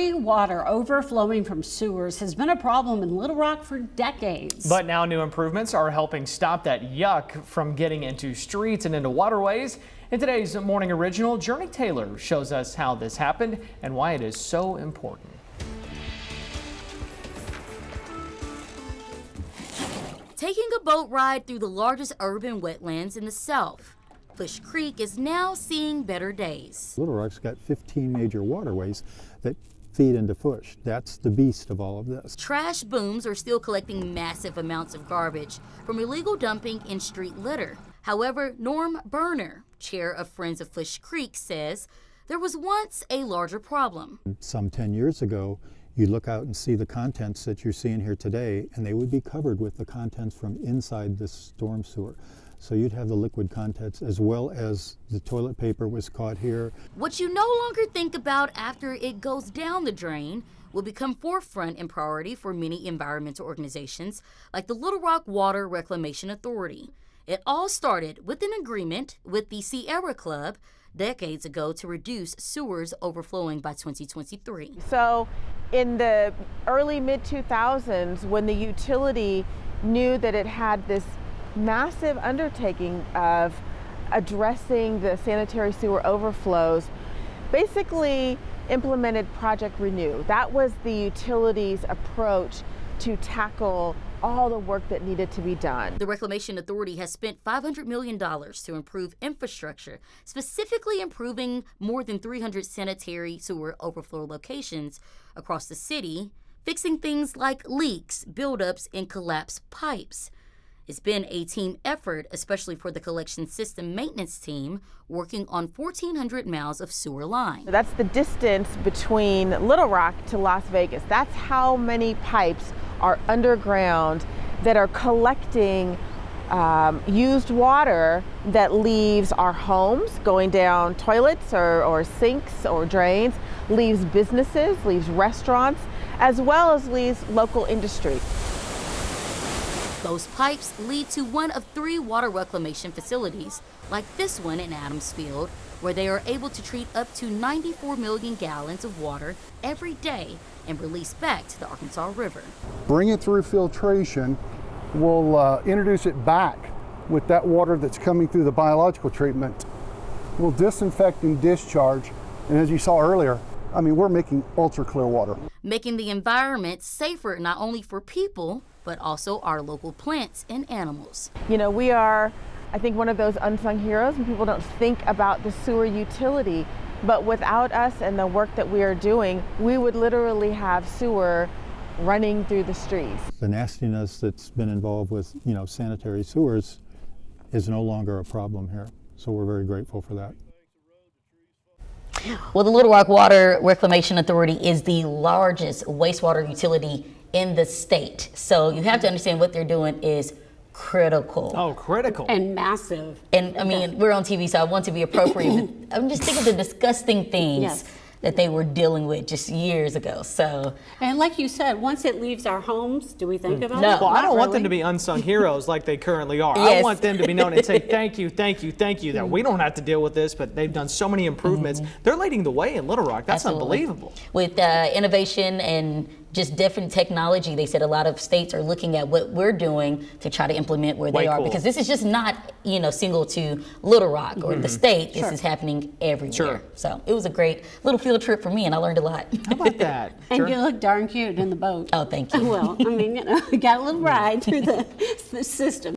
Water overflowing from sewers has been a problem in Little Rock for decades. But now new improvements are helping stop that yuck from getting into streets and into waterways. In today's Morning Original, Journey Taylor shows us how this happened and why it is so important. Taking a boat ride through the largest urban wetlands in the South, Fish Creek is now seeing better days. Little Rock's got 15 major waterways that feed into Fish. That's the beast of all of this. Trash booms are still collecting massive amounts of garbage from illegal dumping in street litter. However, Norm Berner, chair of Friends of Fish Creek, says there was once a larger problem. Some 10 years ago, you look out and see the contents that you're seeing here today, and they would be covered with the contents from inside this storm sewer. So you'd have the liquid contents as well as the toilet paper was caught here. What you no longer think about after it goes down the drain will become forefront and priority for many environmental organizations like the Little Rock Water Reclamation Authority. It all started with an agreement with the Sierra Club decades ago to reduce sewers overflowing by 2023. So in the early mid-2000s, when the utility knew that it had this massive undertaking of addressing the sanitary sewer overflows, basically implemented Project Renew. That was the utility's approach to tackle all the work that needed to be done. The Reclamation Authority has spent $500 million to improve infrastructure, specifically improving more than 300 sanitary sewer overflow locations across the city, fixing things like leaks, buildups, and collapsed pipes. It's been a team effort, especially for the collection system maintenance team, working on 1,400 miles of sewer line. That's the distance between Little Rock to Las Vegas. That's how many pipes are underground that are collecting used water that leaves our homes, going down toilets or sinks or drains, leaves businesses, leaves restaurants, as well as leaves local industry. Those pipes lead to one of 3 water reclamation facilities, like this one in Adamsfield, where they are able to treat up to 94 million gallons of water every day and release back to the Arkansas River. Bring it through filtration, we'll introduce it back with that water that's coming through the biological treatment. We'll disinfect and discharge, and as you saw earlier, I mean, we're making ultra clear water. Making the environment safer not only for people, but also our local plants and animals. You know, we are, I think, one of those unsung heroes, and people don't think about the sewer utility. But without us and the work that we are doing, we would literally have sewer running through the streets. The nastiness that's been involved with, sanitary sewers is no longer a problem here. So we're very grateful for that. Well, the Little Rock Water Reclamation Authority is the largest wastewater utility in the state. So you have to understand what they're doing is critical. Oh, critical. And massive. And I mean, we're on TV, so I want to be appropriate. But I'm just thinking of the disgusting things that they were dealing with just years ago. So, and like you said, once it leaves our homes, do we think about No. it? Well, I don't want them really. to be unsung heroes like they currently are. Yes. I want them to be known and say thank you, thank you, thank you, that we don't have to deal with this, but they've done so many improvements. They're leading the way in Little Rock. That's Absolutely. unbelievable. With innovation and just different technology, they said a lot of states are looking at what we're doing to try to implement where Way they are. cool. Because this is just not, single to Little Rock or the state. This is happening everywhere. Sure. So it was a great little field trip for me, and I learned a lot. How about that? And Sure. you look darn cute in the boat. Oh, thank you. Well, I mean, you got a little ride through the system.